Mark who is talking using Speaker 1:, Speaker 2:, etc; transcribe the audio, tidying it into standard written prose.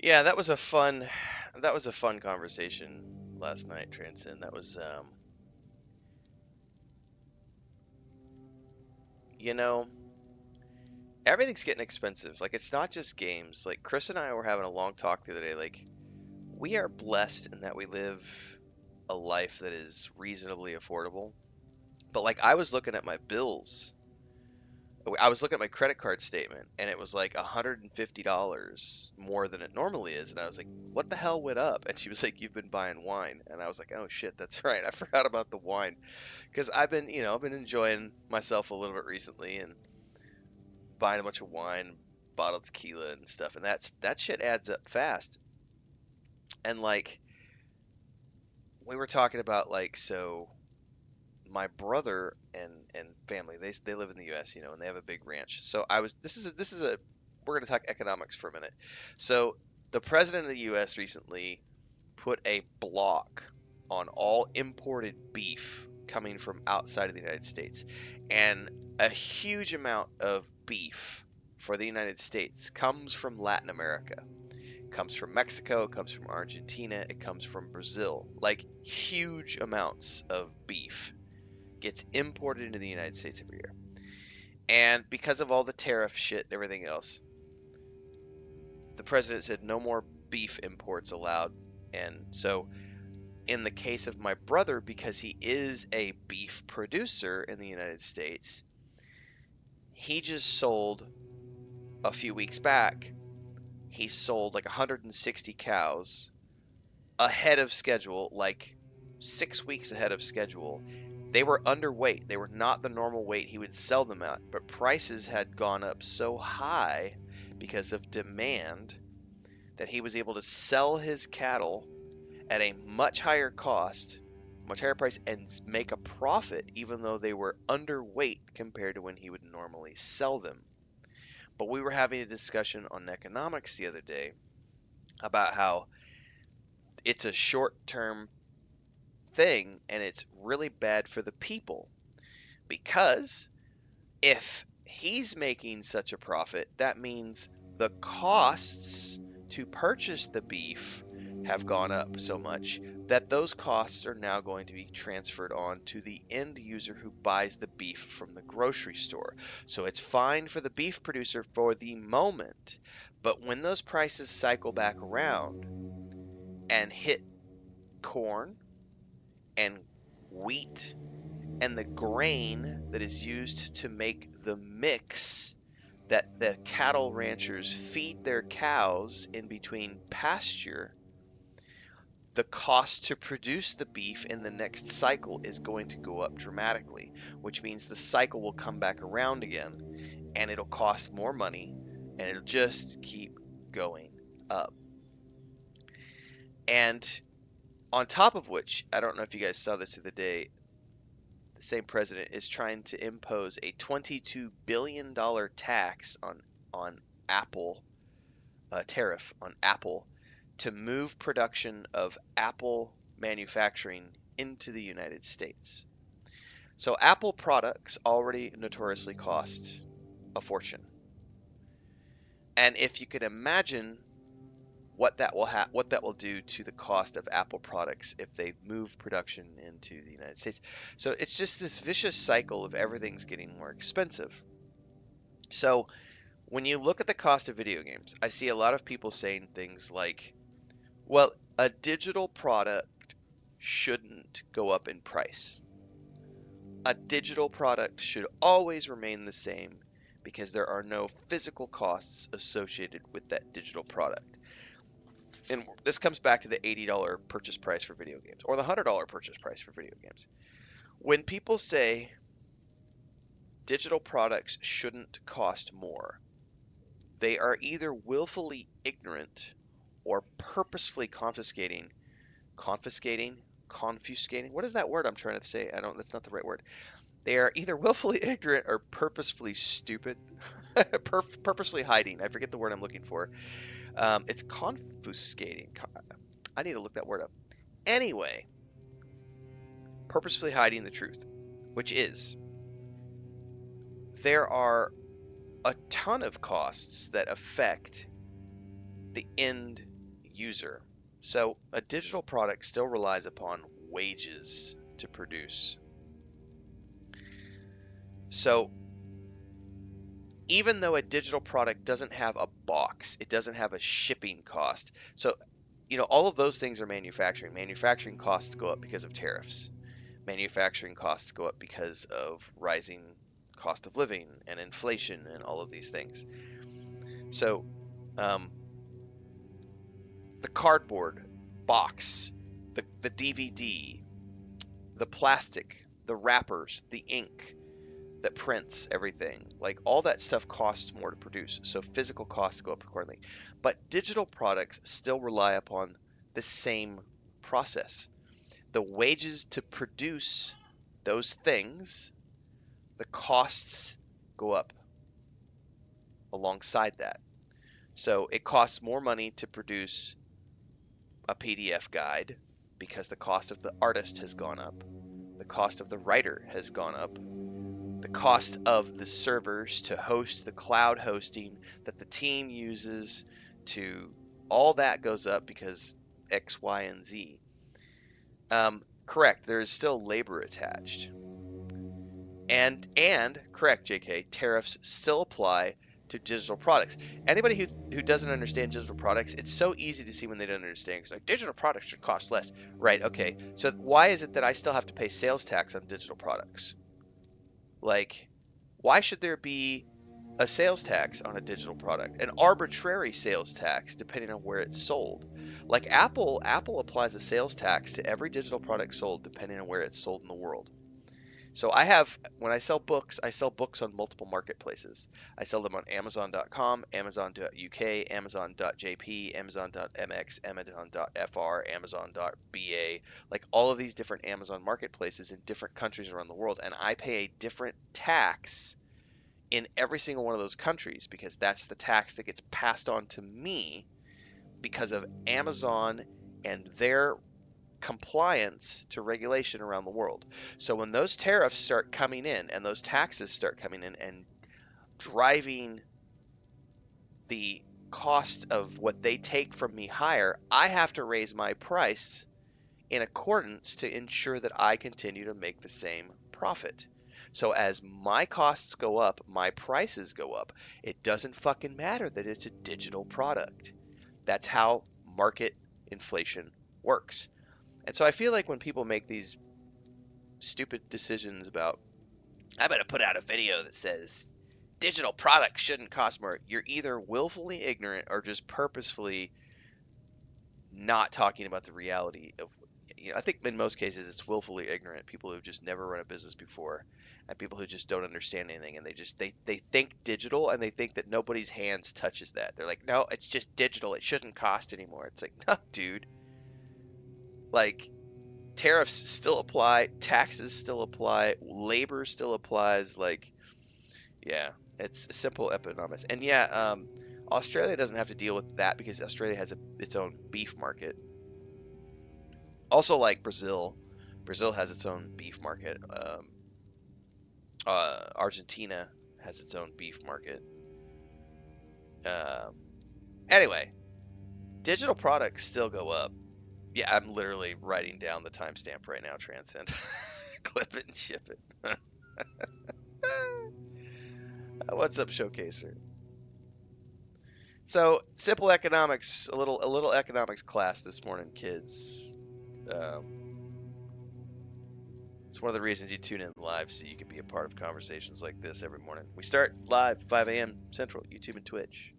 Speaker 1: Yeah, that was a fun conversation last night, Transcend. That was you know, everything's getting expensive. Like it's not just games. Like Chris and I were having a long talk the other day. Like we are blessed in that we live a life that is reasonably affordable. But like I was looking at my bills. I was looking at my credit card statement and it was like $150 more than it normally is. And I was like, what the hell went up? And she was like, you've been buying wine. And I was like, oh shit, that's right. I forgot about the wine. Because I've been enjoying myself a little bit recently and buying a bunch of wine, bottled tequila and stuff. And that shit adds up fast. And like, we were talking about like, so my brother and family they live in the US, and they have a big ranch. So I was this is a we're going to talk economics for a minute. So the president of the US recently put a block on all imported beef coming from outside of the United States. And a huge amount of beef for the United States comes from Latin America. It comes from Mexico, it comes from Argentina, it comes from Brazil. Like huge amounts of beef gets imported into the United States every year. And because of all the tariff shit and everything else, the president said no more beef imports allowed. And so, in the case of my brother, because he is a beef producer in the United States, he just sold a few weeks back, he sold like 160 cows ahead of schedule, like 6 weeks ahead of schedule. They were underweight. They were not the normal weight he would sell them at, but prices had gone up so high because of demand that he was able to sell his cattle at a much higher cost, much higher price, and make a profit even though they were underweight compared to when he would normally sell them. But we were having a discussion on economics the other day about how it's a short term thing and it's really bad for the people because if he's making such a profit, that means the costs to purchase the beef have gone up so much that those costs are now going to be transferred on to the end user who buys the beef from the grocery store. So it's fine for the beef producer for the moment, but when those prices cycle back around and hit corn and wheat and the grain that is used to make the mix that the cattle ranchers feed their cows in between pasture, the cost to produce the beef in the next cycle is going to go up dramatically, which means the cycle will come back around again and it'll cost more money and it'll just keep going up. And on top of which, I don't know if you guys saw this the other day, the same president is trying to impose a $22 billion tax on Apple, tariff on Apple, to move production of Apple manufacturing into the United States. So Apple products already notoriously cost a fortune. And if you can imagine what that will do to the cost of Apple products if they move production into the United States. So it's just this vicious cycle of everything's getting more expensive. So when you look at the cost of video games, I see a lot of people saying things like, well, a digital product shouldn't go up in price. A digital product should always remain the same because there are no physical costs associated with that digital product. And this comes back to the $80 purchase price for video games or the $100 purchase price for video games. When people say digital products shouldn't cost more, they are either willfully ignorant or purposefully confiscating. What is that word I'm trying to say? I don't, that's not the right word. They are either willfully ignorant or purposefully stupid, purposely hiding. I forget the word I'm looking for. It's confiscating. I need to look that word up. Anyway, purposefully hiding the truth, which is there are a ton of costs that affect the end user. So a digital product still relies upon wages to produce. So even though a digital product doesn't have a box, it doesn't have a shipping cost. So, all of those things are manufacturing. Manufacturing costs go up because of tariffs. Manufacturing costs go up because of rising cost of living and inflation and all of these things. So, um, the cardboard box, the DVD, the plastic, the wrappers, the ink that prints everything, like all that stuff costs more to produce. So physical costs go up accordingly. But digital products still rely upon the same process. The wages to produce those things, the costs go up alongside that. So it costs more money to produce a PDF guide because the cost of the artist has gone up, the cost of the writer has gone up, the cost of the servers to host the cloud hosting that the team uses to all that goes up because X, Y, and Z. Correct, there is still labor attached. And correct, JK, tariffs still apply to digital products. Anybody who doesn't understand digital products, it's so easy to see when they don't understand. It's like digital products should cost less. Right, okay. So why is it that I still have to pay sales tax on digital products? Like, why should there be a sales tax on a digital product, an arbitrary sales tax depending on where it's sold? Like Apple applies a sales tax to every digital product sold depending on where it's sold in the world. So when I sell books on multiple marketplaces. I sell them on Amazon.com, Amazon.uk, Amazon.jp, Amazon.mx, Amazon.fr, Amazon.ba, like all of these different Amazon marketplaces in different countries around the world. And I pay a different tax in every single one of those countries because that's the tax that gets passed on to me because of Amazon and their compliance to regulation around the world. So when those tariffs start coming in and those taxes start coming in and driving the cost of what they take from me higher, I have to raise my price in accordance to ensure that I continue to make the same profit. So as my costs go up, my prices go up. It doesn't fucking matter that it's a digital product. That's how market inflation works. And so I feel like when people make these stupid decisions about, I'm going to put out a video that says digital products shouldn't cost more, you're either willfully ignorant or just purposefully not talking about the reality of, I think in most cases it's willfully ignorant. People who've just never run a business before and people who just don't understand anything and they think digital and they think that nobody's hands touches that. They're like, no, it's just digital. It shouldn't cost anymore. It's like, no, dude. Like, tariffs still apply, taxes still apply, labor still applies. Like, yeah, it's simple economics. And yeah, Australia doesn't have to deal with that because Australia has its own beef market. Also, like Brazil has its own beef market. Argentina has its own beef market. Um, anyway, digital products still go up. Yeah, I'm literally writing down the timestamp right now, Transcend. Clip it and ship it. What's up, Showcaser? So, simple economics, a little economics class this morning, kids. Um, it's one of the reasons you tune in live, so you can be a part of conversations like this every morning. We start live 5 a.m. Central, YouTube and Twitch.